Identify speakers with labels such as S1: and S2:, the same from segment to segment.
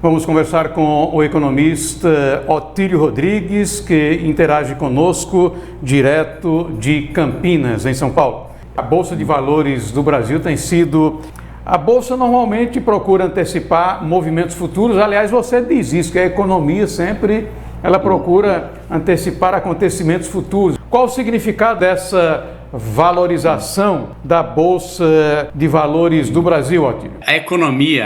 S1: Vamos conversar com o economista Otílio Rodrigues, que interage conosco direto de Campinas, em São Paulo. A Bolsa de Valores do Brasil tem sido... A Bolsa normalmente procura antecipar movimentos futuros. Aliás, você diz isso, que a economia sempre ela procura antecipar acontecimentos futuros. Qual o significado dessa valorização da Bolsa de Valores do Brasil, Otílio?
S2: A economia,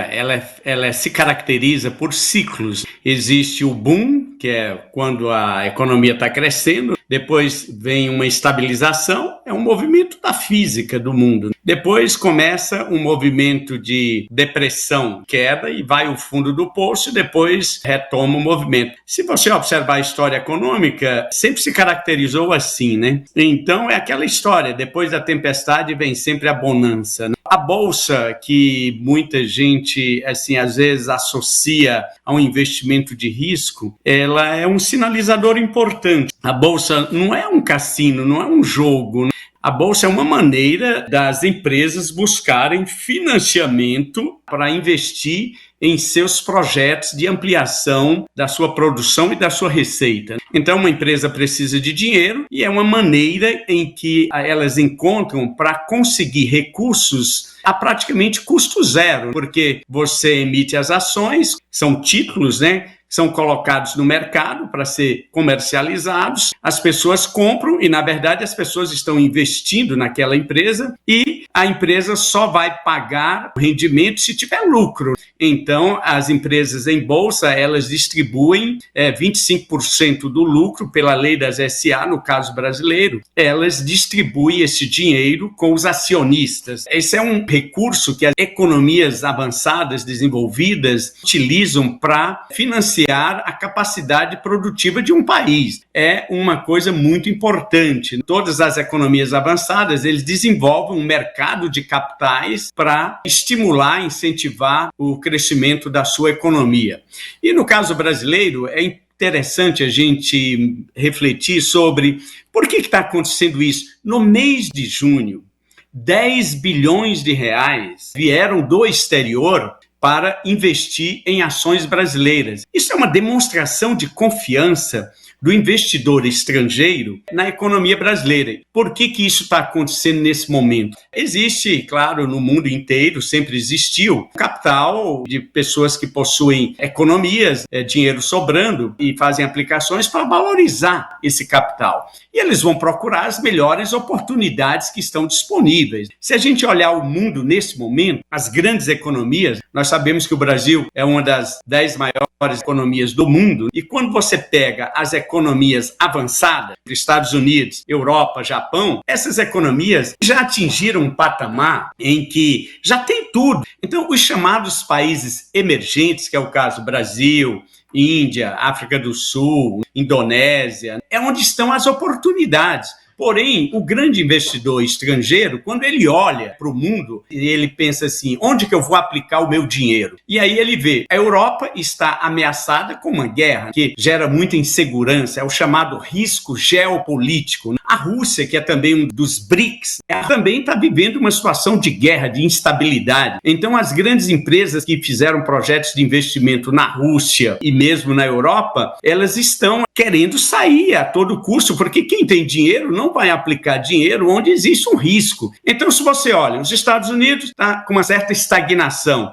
S2: ela se caracteriza por ciclos. Existe o boom, que é quando a economia está crescendo. Depois vem uma estabilização, é um movimento da física do mundo. Depois começa um movimento de depressão, queda, e vai ao fundo do poço, e depois retoma o movimento. Se você observar a história econômica, sempre se caracterizou assim, né? Então é aquela história, depois da tempestade vem sempre a bonança, né? A bolsa, que muita gente, assim, às vezes associa a um investimento de risco, ela é um sinalizador importante. A bolsa não é um cassino, não é um jogo, né? A bolsa é uma maneira das empresas buscarem financiamento para investir em seus projetos de ampliação da sua produção e da sua receita. Então, uma empresa precisa de dinheiro e é uma maneira em que elas encontram para conseguir recursos a praticamente custo zero, porque você emite as ações, são títulos, né? São colocados no mercado para ser comercializados, as pessoas compram e, na verdade, as pessoas estão investindo naquela empresa e a empresa só vai pagar o rendimento se tiver lucro. Então, as empresas em bolsa, elas distribuem 25% do lucro pela lei das SA, no caso brasileiro, elas distribuem esse dinheiro com os acionistas. Esse é um recurso que as economias avançadas, desenvolvidas, utilizam para financiar a capacidade produtiva de um país. É uma coisa muito importante. Todas as economias avançadas, eles desenvolvem um mercado de capitais para estimular, incentivar o crescimento da sua economia. E no caso brasileiro, é interessante a gente refletir sobre por que está acontecendo isso. No mês de junho, 10 bilhões de reais vieram do exterior para investir em ações brasileiras. Isso é uma demonstração de confiança do investidor estrangeiro na economia brasileira. Por que isso está acontecendo nesse momento? Existe, claro, no mundo inteiro, sempre existiu, capital de pessoas que possuem economias, dinheiro sobrando e fazem aplicações para valorizar esse capital. E eles vão procurar as melhores oportunidades que estão disponíveis. Se a gente olhar o mundo nesse momento, as grandes economias, nós sabemos que o Brasil é uma das 10 maiores economias do mundo, e quando você pega as economias avançadas, Estados Unidos, Europa, Japão, essas economias já atingiram um patamar em que já tem tudo. Então, os chamados países emergentes, que é o caso Brasil, Índia, África do Sul, Indonésia, é onde estão as oportunidades. Porém, o grande investidor estrangeiro, quando ele olha para o mundo, ele pensa assim, onde que eu vou aplicar o meu dinheiro? E aí ele vê, a Europa está ameaçada com uma guerra que gera muita insegurança, é o chamado risco geopolítico. A Rússia, que é também um dos BRICS, ela também está vivendo uma situação de guerra, de instabilidade. Então, as grandes empresas que fizeram projetos de investimento na Rússia e mesmo na Europa, elas estão querendo sair a todo custo, porque quem tem dinheiro não vai aplicar dinheiro onde existe um risco. Então, se você olha, os Estados Unidos está com uma certa estagnação.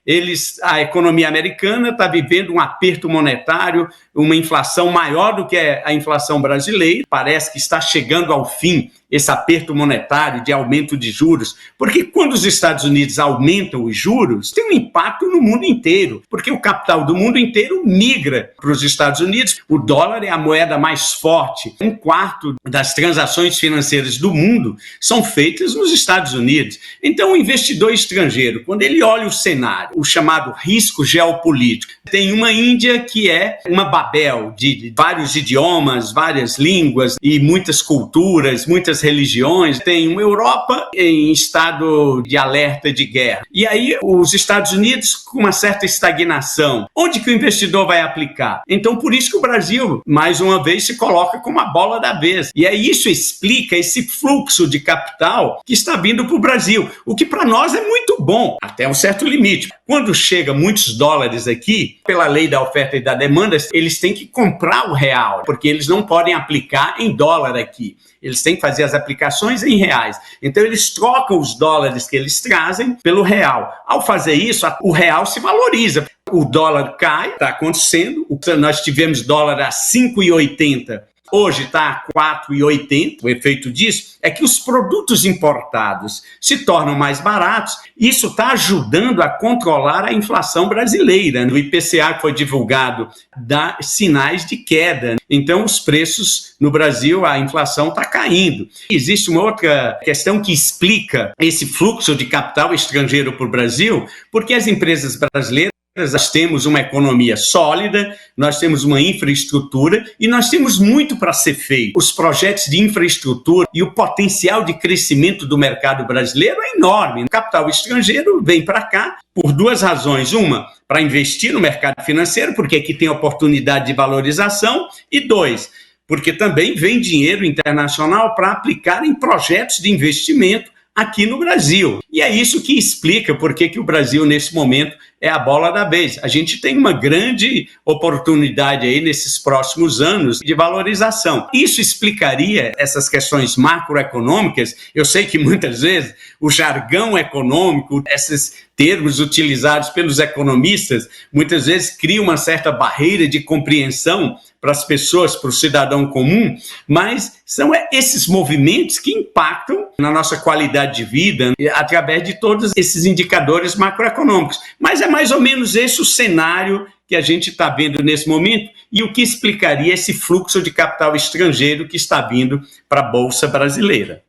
S2: A economia americana está vivendo um aperto monetário, uma inflação maior do que a inflação brasileira. Parece que está chegando ao fim esse aperto monetário de aumento de juros, porque quando os Estados Unidos aumentam os juros, tem um impacto no mundo inteiro, porque o capital do mundo inteiro migra para os Estados Unidos. O dólar é a moeda mais forte. 1/4 das transações financeiras do mundo são feitas nos Estados Unidos. Então, o investidor estrangeiro, quando ele olha o cenário, o chamado risco geopolítico, tem uma Índia que é uma Babel de vários idiomas, várias línguas e muitas culturas, muitas muitas religiões, tem uma Europa em estado de alerta de guerra. E aí os Estados Unidos com uma certa estagnação. Onde que o investidor vai aplicar? Então, por isso que o Brasil, mais uma vez, se coloca como a bola da vez. E aí isso explica esse fluxo de capital que está vindo para o Brasil, o que para nós é muito bom, até um certo limite. Quando chega muitos dólares aqui, pela lei da oferta e da demanda, eles têm que comprar o real, porque eles não podem aplicar em dólar aqui. Eles têm que fazer as aplicações em reais. Então, eles trocam os dólares que eles trazem pelo real. Ao fazer isso, o real se valoriza. O dólar cai, está acontecendo. Nós tivemos dólar a 5,80. Hoje está a 4,80. O efeito disso é que os produtos importados se tornam mais baratos. Isso está ajudando a controlar a inflação brasileira. O IPCA que foi divulgado dá sinais de queda. Então, os preços no Brasil, a inflação está caindo. Existe uma outra questão que explica esse fluxo de capital estrangeiro para o Brasil, porque as empresas brasileiras, nós temos uma economia sólida, nós temos uma infraestrutura e nós temos muito para ser feito. Os projetos de infraestrutura e o potencial de crescimento do mercado brasileiro é enorme. O capital estrangeiro vem para cá por duas razões. Uma, para investir no mercado financeiro, porque aqui tem oportunidade de valorização. E dois, porque também vem dinheiro internacional para aplicar em projetos de investimento aqui no Brasil. E é isso que explica por que o Brasil, nesse momento, é a bola da vez. A gente tem uma grande oportunidade aí nesses próximos anos de valorização. Isso explicaria essas questões macroeconômicas. Eu sei que muitas vezes o jargão econômico, esses termos utilizados pelos economistas, muitas vezes criam uma certa barreira de compreensão para as pessoas, para o cidadão comum, mas são esses movimentos que impactam na nossa qualidade de vida através de todos esses indicadores macroeconômicos. Mas é mais ou menos esse o cenário que a gente está vendo nesse momento e o que explicaria esse fluxo de capital estrangeiro que está vindo para a Bolsa Brasileira.